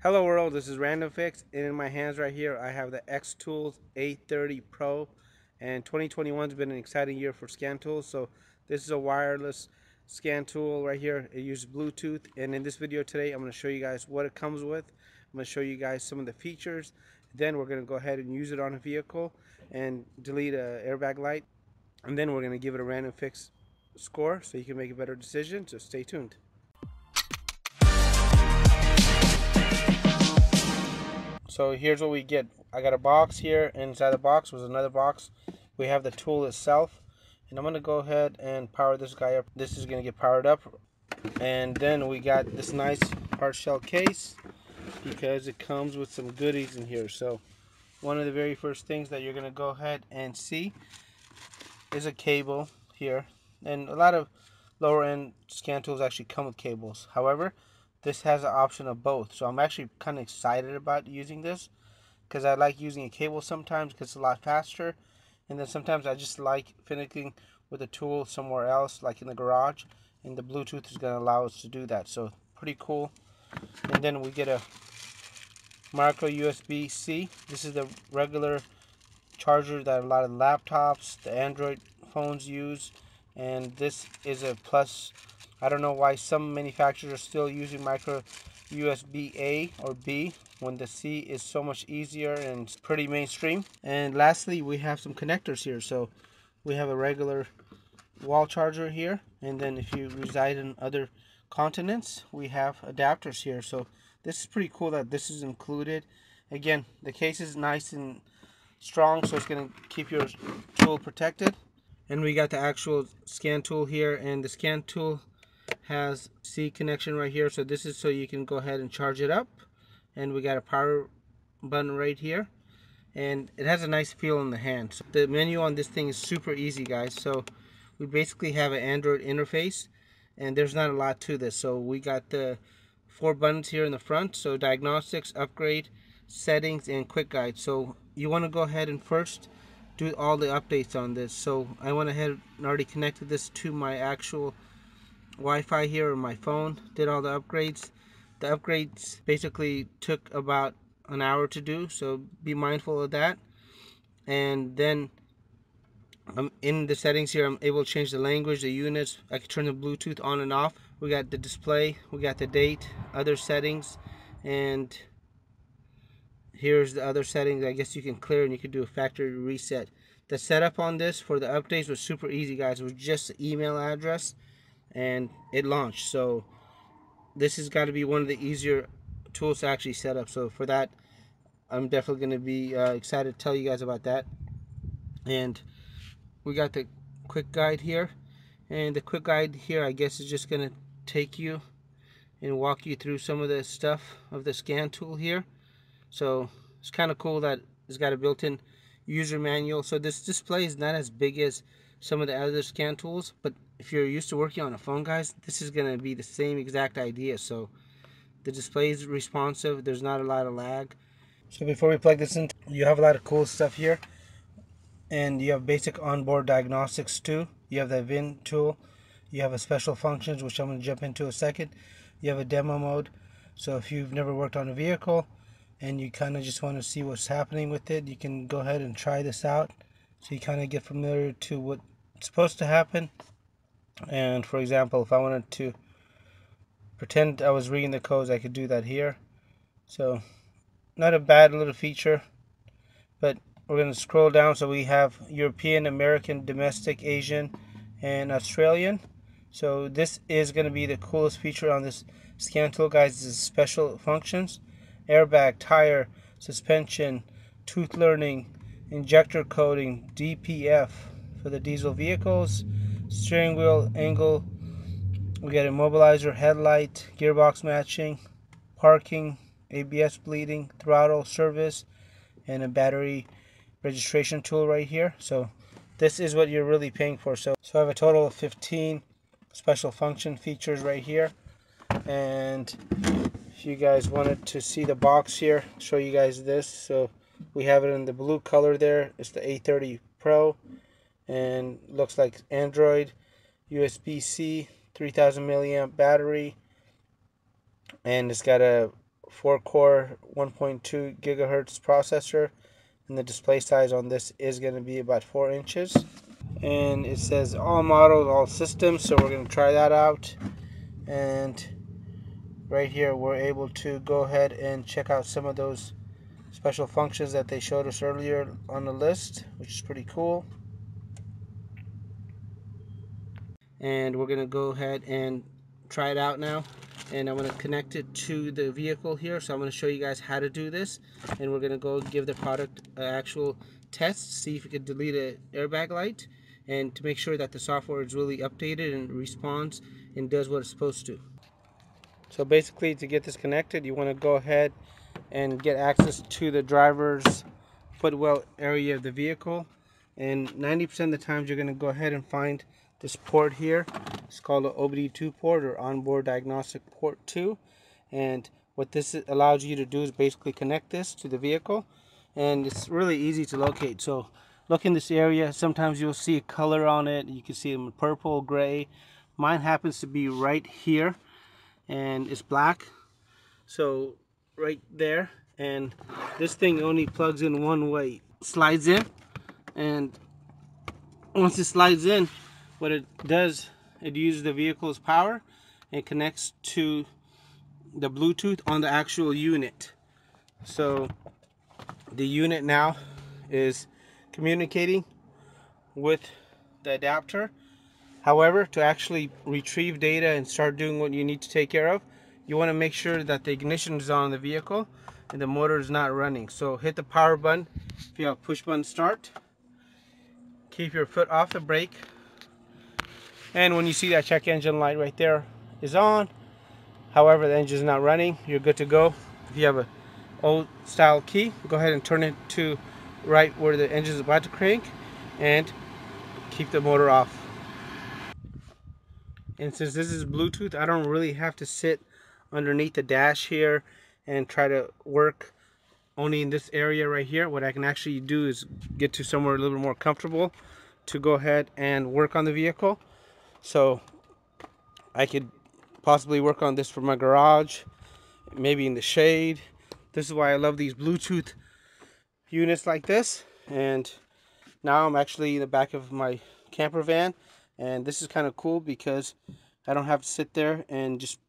Hello world, this is Random Fix, and in my hands right here I have the Xtool A30 Pro, and 2021 has been an exciting year for scan tools. So this is a wireless scan tool right here. It uses Bluetooth, and in this video today I'm going to show you guys what it comes with. I'm going to show you guys some of the features. Then we're going to go ahead and use it on a vehicle and delete an airbag light, and then we're going to give it a Random Fix score so you can make a better decision. So stay tuned. So here's what we get. I got a box here, and inside the box was another box. We have the tool itself, and I'm going to go ahead and power this guy up. This is going to get powered up, and then we got this nice hard shell case because it comes with some goodies in here. So one of the very first things that you're going to go ahead and see is a cable here, and a lot of lower end scan tools actually come with cables. However, this has an option of both, so I'm actually kind of excited about using this because I like using a cable sometimes because it's a lot faster, and then sometimes I just like fiddling with a tool somewhere else, like in the garage, and the Bluetooth is going to allow us to do that. So pretty cool. And then we get a micro USB-C. This is the regular charger that a lot of laptops, the Android phones use, and this is a plus. I don't know why some manufacturers are still using micro USB A or B when the C is so much easier and it's pretty mainstream. And lastly, we have some connectors here. So we have a regular wall charger here, and then if you reside in other continents, we have adapters here. So this is pretty cool that this is included. Again, the case is nice and strong, so it's going to keep your tool protected. And we got the actual scan tool here, and the scan tool has C connection right here, so this is so you can go ahead and charge it up. And we got a power button right here, and it has a nice feel in the hand. So the menu on this thing is super easy, guys. So we basically have an Android interface, and there's not a lot to this. So we got the 4 buttons here in the front, so diagnostics, upgrade, settings, and quick guide. So you want to go ahead and first do all the updates on this. So I went ahead and already connected this to my actual Wi-Fi here on my phone, did all the upgrades. The upgrades basically took about an hour to do, so be mindful of that. And then in the settings here, I'm able to change the language, the units. I can turn the Bluetooth on and off. We got the display, we got the date, other settings, and here's the other settings. I guess you can clear and you can do a factory reset. The setup on this for the updates was super easy, guys. It was just an email address and it launched. So this has got to be one of the easier tools to actually set up. So for that, I'm definitely going to be excited to tell you guys about that. And we got the quick guide here, and the quick guide here I guess is just going to take you and walk you through some of the stuff of the scan tool here. So it's kind of cool that it's got a built-in user manual. So this display is not as big as some of the other scan tools, but if you're used to working on a phone, guys, this is going to be the same exact idea. So the display is responsive, there's not a lot of lag. So before we plug this in, you have a lot of cool stuff here, and you have basic onboard diagnostics too. You have the VIN tool, you have a special functions, which I'm going to jump into in a second. You have a demo mode, so if you've never worked on a vehicle and you kind of just want to see what's happening with it, you can go ahead and try this out so you kind of get familiar to what's supposed to happen. And for example, if I wanted to pretend I was reading the codes, I could do that here. So not a bad little feature, but we're going to scroll down. So we have European, American, domestic, Asian, and Australian. So this is going to be the coolest feature on this scan tool, guys. This is special functions: airbag, tire, suspension, tooth learning, injector coding, DPF for the diesel vehicles, steering wheel angle, we got immobilizer, headlight, gearbox matching, parking, ABS bleeding, throttle service, and a battery registration tool right here. So this is what you're really paying for. So I have a total of 15 special function features right here. And if you guys wanted to see the box here, I'll show you guys this. So we have it in the blue color there. It's the A30 Pro, and looks like Android, USB-C, 3000 milliamp battery, and it's got a 4-core 1.2 gigahertz processor, and the display size on this is going to be about 4 inches. And it says all models, all systems, so we're going to try that out. And right here we're able to go ahead and check out some of those special functions that they showed us earlier on the list, which is pretty cool. And we're going to go ahead and try it out now, and I'm going to connect it to the vehicle here. So I'm going to show you guys how to do this, and we're going to go give the product an actual test, see if we can delete an airbag light, and to make sure that the software is really updated and responds and does what it's supposed to. So basically, to get this connected, you want to go ahead and get access to the driver's footwell area of the vehicle, and 90% of the times you're going to go ahead and find this port here. It's called an Obd2 port, or onboard diagnostic port 2, and what this allows you to do is basically connect this to the vehicle, and it's really easy to locate. So look in this area, sometimes you'll see a color on it. You can see them purple, gray. Mine happens to be right here, and it's black, so right there. And this thing only plugs in one way, slides in, and once it slides in, what it does, it uses the vehicle's power and connects to the Bluetooth on the actual unit. So the unit now is communicating with the adapter. However, to actually retrieve data and start doing what you need to take care of, you want to make sure that the ignition is on the vehicle and the motor is not running. So hit the power button if you have push button start. Keep your foot off the brake. And when you see that check engine light right there is on, however the engine is not running, you're good to go. If you have a old style key, go ahead and turn it to right where the engine is about to crank and keep the motor off. And since this is Bluetooth, I don't really have to sit underneath the dash here and try to work only in this area right here. What I can actually do is get to somewhere a little bit more comfortable to go ahead and work on the vehicle. So I could possibly work on this from my garage, maybe in the shade. This is why I love these Bluetooth units like this. And now I'm actually in the back of my camper van, and this is kind of cool because I don't have to sit there and just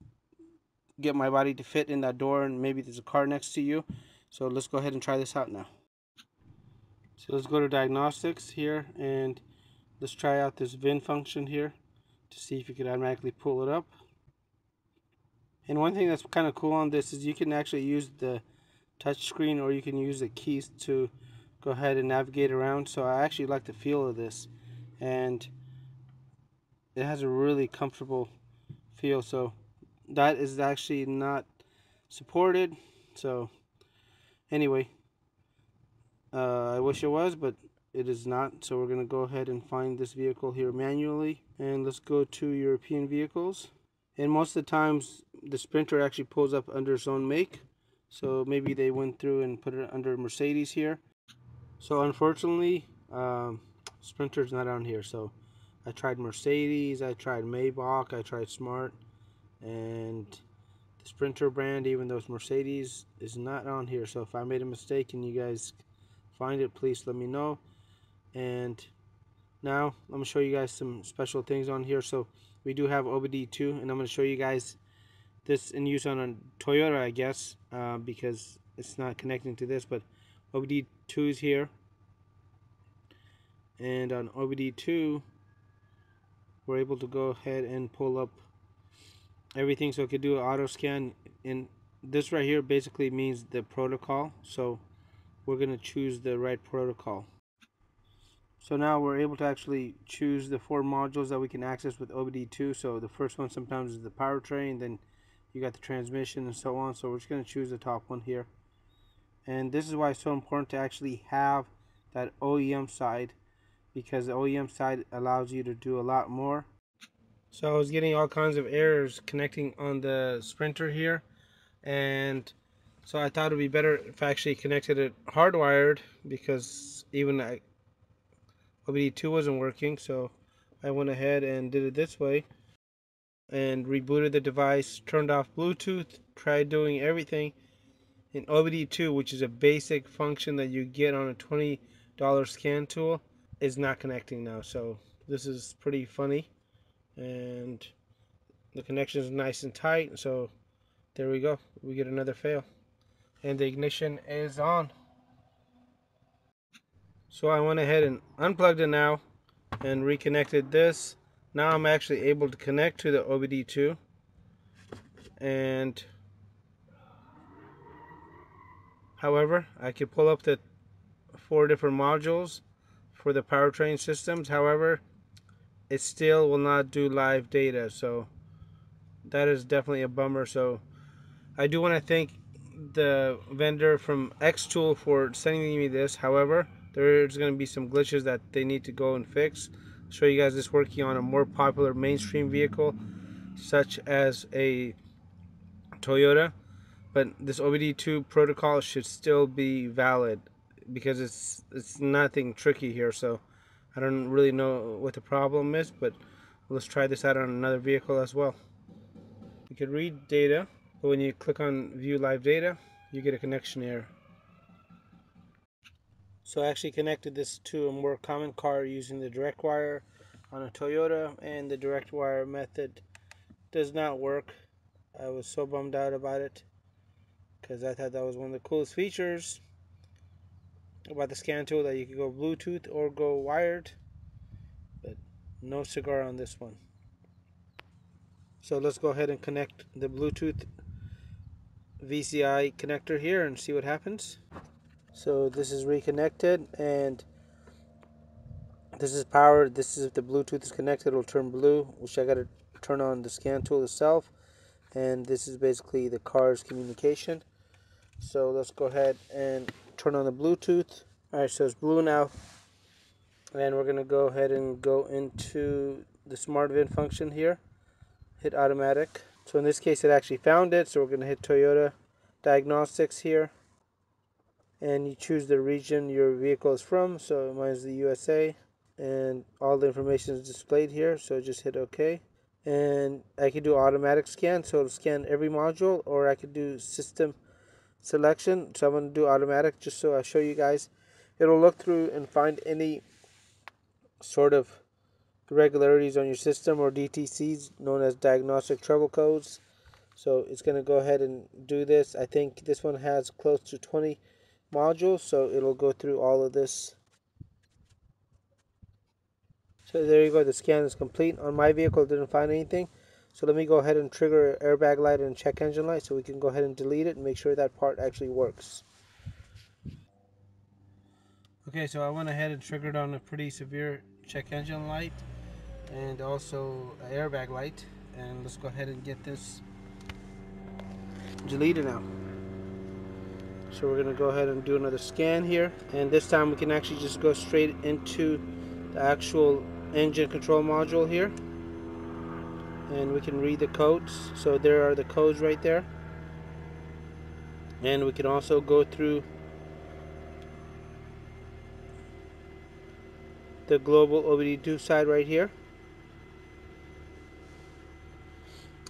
get my body to fit in that door, and maybe there's a car next to you. So let's go ahead and try this out now. So let's go to diagnostics here, and let's try out this VIN function here to see if you can automatically pull it up. And one thing that's kind of cool on this is you can actually use the touch screen, or you can use the keys to go ahead and navigate around. So I actually like the feel of this, and it has a really comfortable feel. So that is actually not supported. So anyway, I wish it was, but it is not. So we're going to go ahead and find this vehicle here manually, and let's go to European vehicles. And most of the times the Sprinter actually pulls up under its own make, so maybe they went through and put it under Mercedes here. So unfortunately, Sprinter's not on here. So I tried Mercedes, I tried Maybach, I tried Smart, and the Sprinter brand, even though it's Mercedes, is not on here. So if I made a mistake and you guys find it, please let me know. And now I'm going to show you guys some special things on here. So we do have Obd2, and I'm going to show you guys this in use on a Toyota, I guess, because it's not connecting to this, but Obd2 is here. And on Obd2, we're able to go ahead and pull up everything, so it could do an auto scan. And this right here basically means the protocol, so we're going to choose the right protocol. So now we're able to actually choose the 4 modules that we can access with Obd2. So the first one sometimes is the powertrain, then you got the transmission and so on. So we're just going to choose the top one here. And this is why it's so important to actually have that OEM side, because the OEM side allows you to do a lot more. So I was getting all kinds of errors connecting on the Sprinter here, and so I thought it would be better if I actually connected it hardwired, because even Obd2 wasn't working. So I went ahead and did it this way and rebooted the device, turned off Bluetooth, tried doing everything, in Obd2, which is a basic function that you get on a $20 scan tool, is not connecting now. So this is pretty funny, and the connection is nice and tight. So there we go, we get another fail, and the ignition is on. So I went ahead and unplugged it now and reconnected this. Now I'm actually able to connect to the Obd2, and however, I could pull up the 4 different modules for the powertrain systems. However, it still will not do live data, so that is definitely a bummer. So I do want to thank the vendor from Xtool for sending me this. However, there's going to be some glitches that they need to go and fix. I'll show you guys this working on a more popular mainstream vehicle such as a Toyota, but this Obd2 protocol should still be valid because it's nothing tricky here. So I don't really know what the problem is, but let's try this out on another vehicle as well. You can read data, but when you click on view live data, you get a connection error. So I actually connected this to a more common car using the direct wire on a Toyota, and the direct wire method does not work. I was so bummed out about it because I thought that was one of the coolest features about the scan tool, that you could go Bluetooth or go wired, but no cigar on this one. So let's go ahead and connect the Bluetooth VCI connector here and see what happens. So this is reconnected, and this is powered. This is, if the Bluetooth is connected, it'll turn blue, which I got to turn on the scan tool itself, and this is basically the car's communication. So let's go ahead and turn on the Bluetooth. Alright, so it's blue now, and we're going to go ahead and go into the smart VIN function here, hit automatic. So in this case it actually found it, so we're going to hit Toyota diagnostics here, and you choose the region your vehicle is from. So mine is the USA, and all the information is displayed here, so just hit OK. And I could do automatic scan, so it'll scan every module, or I could do system selection. So I'm going to do automatic just so I show you guys. It'll look through and find any sort of irregularities on your system, or DTCs, known as diagnostic trouble codes. So it's going to go ahead and do this. I think this one has close to 20 modules, so it'll go through all of this. So there you go, the scan is complete. On my vehicle it didn't find anything, so let me go ahead and trigger airbag light and check engine light so we can go ahead and delete it and make sure that part actually works. Okay, so I went ahead and triggered on a pretty severe check engine light and also an airbag light, and let's go ahead and get this deleted now. So we're going to go ahead and do another scan here, and this time we can actually just go straight into the actual engine control module here, and we can read the codes. So there are the codes right there, and we can also go through the global Obd2 side right here.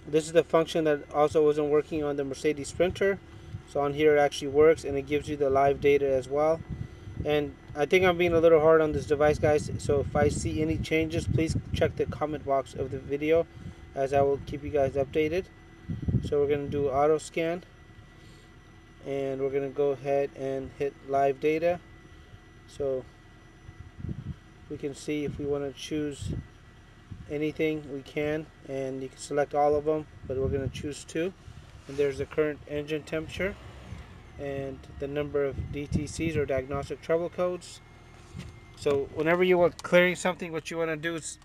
This is the function that also wasn't working on the Mercedes Sprinter, so on here it actually works, and it gives you the live data as well. And I think I'm being a little hard on this device, guys, so if I see any changes, please check the comment box of the video, as I will keep you guys updated. So we're going to do auto scan, and we're going to go ahead and hit live data, so we can see if we want to choose anything we can, and you can select all of them, but we're going to choose 2. And there's the current engine temperature and the number of DTCs, or diagnostic trouble codes. So whenever you are clearing something, what you want to do is,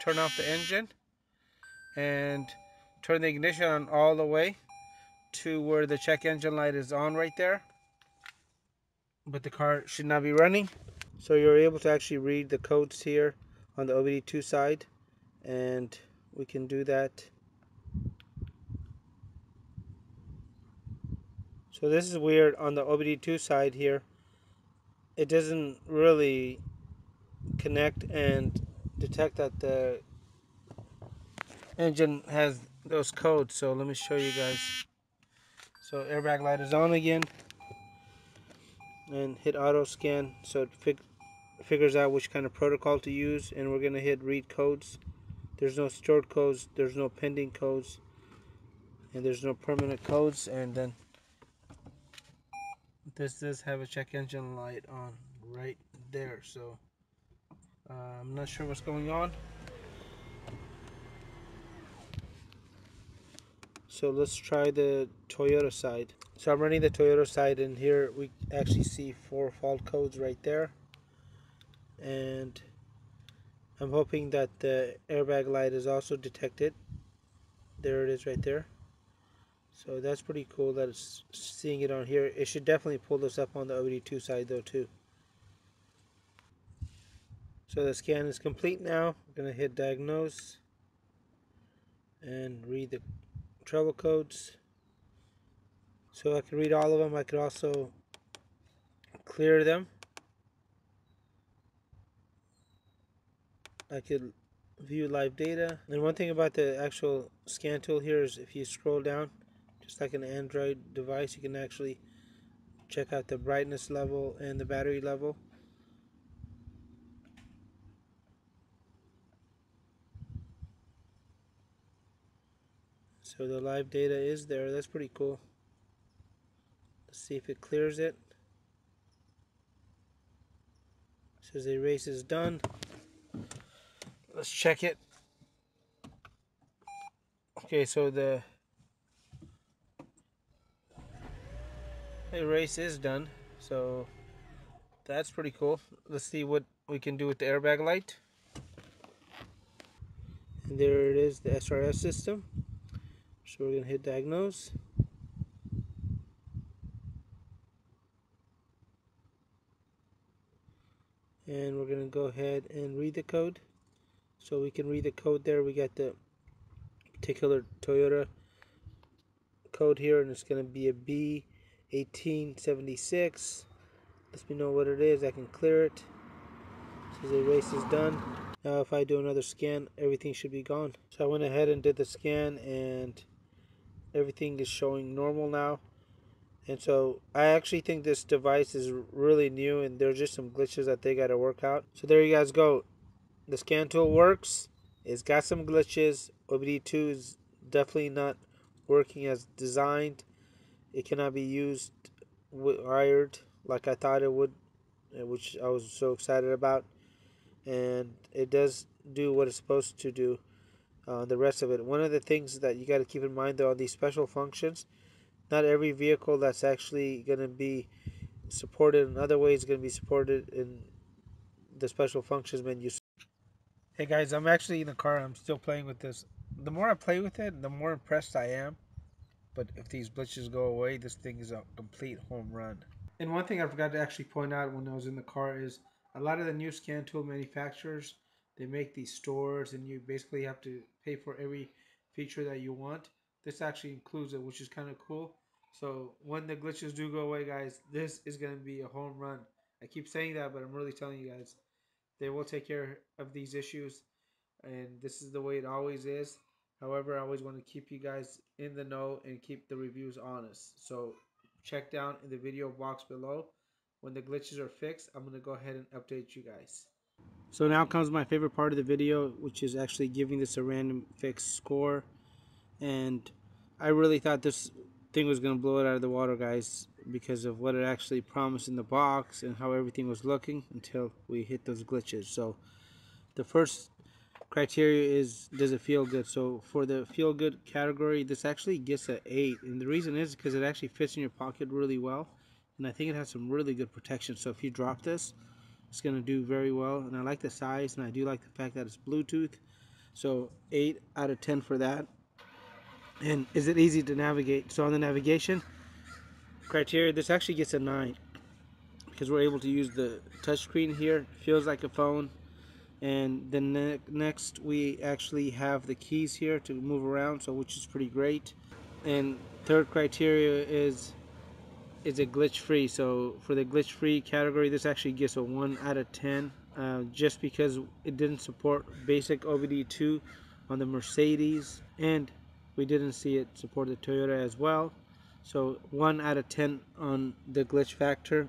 turn off the engine and turn the ignition on all the way to where the check engine light is on right there, but the car should not be running. So you're able to actually read the codes here on the Obd2 side, and we can do that. So this is weird on the Obd2 side here. It doesn't really connect and detect that the engine has those codes. So let me show you guys. So airbag light is on again, and hit auto scan so it figures out which kind of protocol to use, and we're going to hit read codes. There's no stored codes, there's no pending codes, and there's no permanent codes. And then this does have a check engine light on right there, so I'm not sure what's going on. So let's try the Toyota side. So I'm running the Toyota side, and here we actually see 4 fault codes right there, and I'm hoping that the airbag light is also detected. There it is right there. So that's pretty cool that it's seeing it on here. It should definitely pull this up on the Obd2 side though too. So the scan is complete now. I'm going to hit diagnose and read the trouble codes. So I can read all of them. I could also clear them. I could view live data. And one thing about the actual scan tool here is if you scroll down, just like an Android device, you can actually check out the brightness level and the battery level. So the live data is there. That's pretty cool. Let's see if it clears it. It says the erase is done. Let's check it. Okay, so the erase is done. So that's pretty cool. Let's see what we can do with the airbag light. And there it is, the SRS system. So we're going to hit diagnose. And we're going to go ahead and read the code. So we can read the code there. We got the particular Toyota code here, and it's going to be a B1876. Lets me know what it is. I can clear it. It says the erase is done. Now if I do another scan, everything should be gone. So I went ahead and did the scan, and everything is showing normal now. And so I actually think this device is really new, and there's just some glitches that they got to work out. So there you guys go. The scan tool works. It's got some glitches. Obd2 is definitely not working as designed. It cannot be used wired like I thought it would, which I was so excited about. And it does do what it's supposed to do. The rest of it. One of the things that you got to keep in mind though, on these special functions, not every vehicle that's actually going to be supported in other ways is going to be supported in the special functions menu. Hey guys, I'm actually in the car. I'm still playing with this. The more I play with it, the more impressed I am. But if these glitches go away, this thing is a complete home run. And one thing I forgot to actually point out when I was in the car is a lot of the new scan tool manufacturers, they make these stores, and you basically have to pay for every feature that you want. This actually includes it, which is kind of cool. So when the glitches do go away, guys, this is going to be a home run. I keep saying that, but I'm really telling you guys, they will take care of these issues, and this is the way it always is. However, I always want to keep you guys in the know and keep the reviews honest. So check down in the video box below. When the glitches are fixed, I'm going to go ahead and update you guys. So now comes my favorite part of the video, which is actually giving this a random fixed score. And I really thought this thing was going to blow it out of the water, guys, because of what it actually promised in the box and how everything was looking until we hit those glitches. So the first criteria is, does it feel good? So for the feel good category, this actually gets an 8, and the reason is because it actually fits in your pocket really well, and I think it has some really good protection. So if you drop this, it's going to do very well. And I like the size, and I do like the fact that it's Bluetooth. So 8 out of 10 for that. And is it easy to navigate? So on the navigation criteria, this actually gets a 9 because we're able to use the touchscreen here. It feels like a phone. And then next we actually have the keys here to move around, so which is pretty great. And third criteria is it glitch free? So for the glitch free category, this actually gets a 1 out of 10, just because it didn't support basic OBD2 on the Mercedes, and we didn't see it support the Toyota as well. So 1 out of 10 on the glitch factor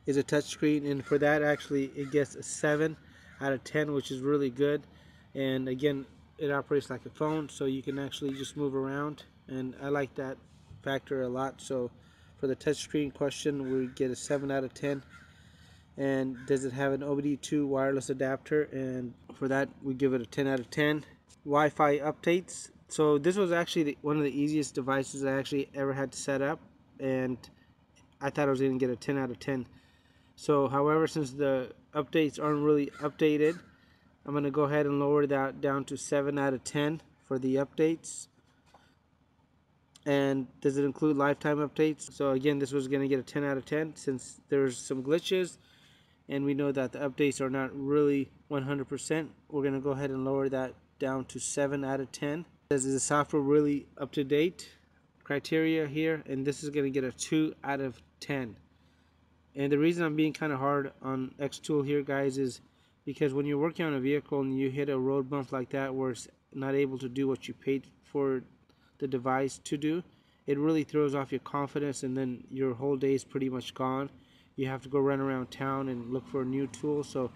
is a touchscreen, and for that actually it gets a 7 out of 10, which is really good. And again, it operates like a phone, so you can actually just move around, and I like that factor a lot. So for the touchscreen question, we get a 7 out of 10. And does it have an Obd2 wireless adapter? And for that we give it a 10 out of 10. Wi-Fi updates. So this was actually one of the easiest devices I actually ever had to set up, and I thought I was going to get a 10 out of 10. So however, since the updates aren't really updated, I'm going to go ahead and lower that down to 7 out of 10 for the updates. And does it include lifetime updates? So again, this was going to get a 10 out of 10 since there's some glitches and we know that the updates are not really 100%. We're going to go ahead and lower that down to 7 out of 10. Is the software really up to date? Criteria here, and this is going to get a 2 out of 10. And the reason I'm being kind of hard on Xtool here, guys, is because when you're working on a vehicle and you hit a road bump like that where it's not able to do what you paid for the device to do, it really throws off your confidence, and then your whole day is pretty much gone. You have to go run around town and look for a new tool. So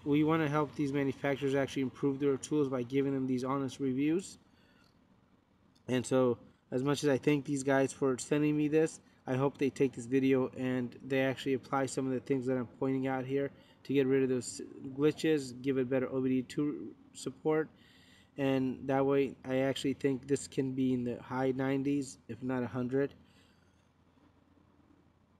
we want to help these manufacturers actually improve their tools by giving them these honest reviews. And so as much as I thank these guys for sending me this, I hope they take this video and they actually apply some of the things that I'm pointing out here to get rid of those glitches, give it better Obd2 support, and that way I actually think this can be in the high 90s, if not 100.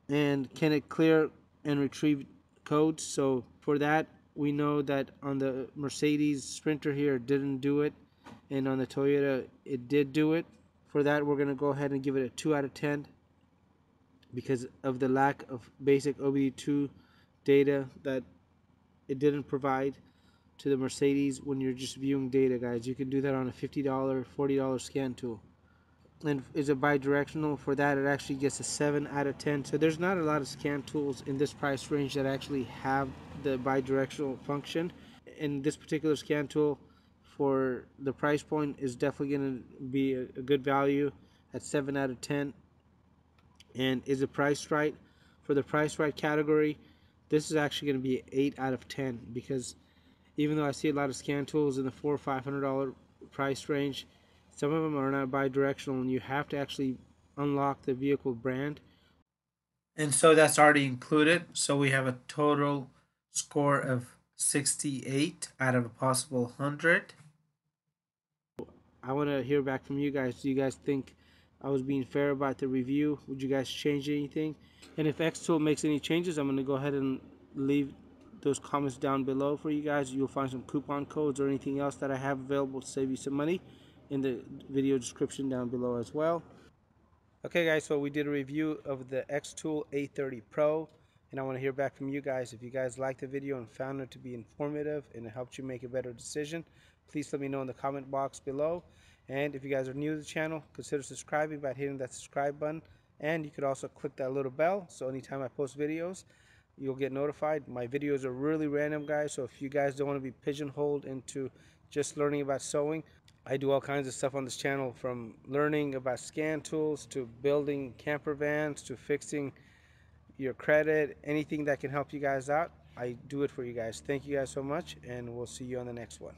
And can it clear and retrieve codes? So for that, we know that on the Mercedes Sprinter here it didn't do it, and on the Toyota it did do it. For that, we're going to go ahead and give it a 2 out of 10 because of the lack of basic Obd2 data that it didn't provide to the Mercedes when you're just viewing data, guys. You can do that on a $50, $40 scan tool. And is it bi-directional? For that, it actually gets a 7 out of 10. So there's not a lot of scan tools in this price range that actually have the bi-directional function. In this particular scan tool, for the price point, is definitely going to be a good value at 7 out of 10. And is it priced right? For the price right category, this is actually going to be 8 out of 10, because even though I see a lot of scan tools in the $400 or $500 price range, some of them are not bi-directional, and you have to actually unlock the vehicle brand. And so that's already included. So we have a total score of 68 out of a possible 100. I want to hear back from you guys. Do you guys think I was being fair about the review? Would you guys change anything? And if Xtool makes any changes, I'm going to go ahead and leave those comments down below for you guys. You'll find some coupon codes or anything else that I have available to save you some money in the video description down below as well. Okay guys, so we did a review of the Xtool A30 Pro, and I want to hear back from you guys. If you guys liked the video and found it to be informative and it helped you make a better decision, please let me know in the comment box below. And if you guys are new to the channel, consider subscribing by hitting that subscribe button, and you could also click that little bell so anytime I post videos you'll get notified. My videos are really random, guys, so if you guys don't want to be pigeonholed into just learning about sewing, I do all kinds of stuff on this channel, from learning about scan tools to building camper vans to fixing your credit. Anything that can help you guys out, I do it for you guys. Thank you guys so much, and we'll see you on the next one.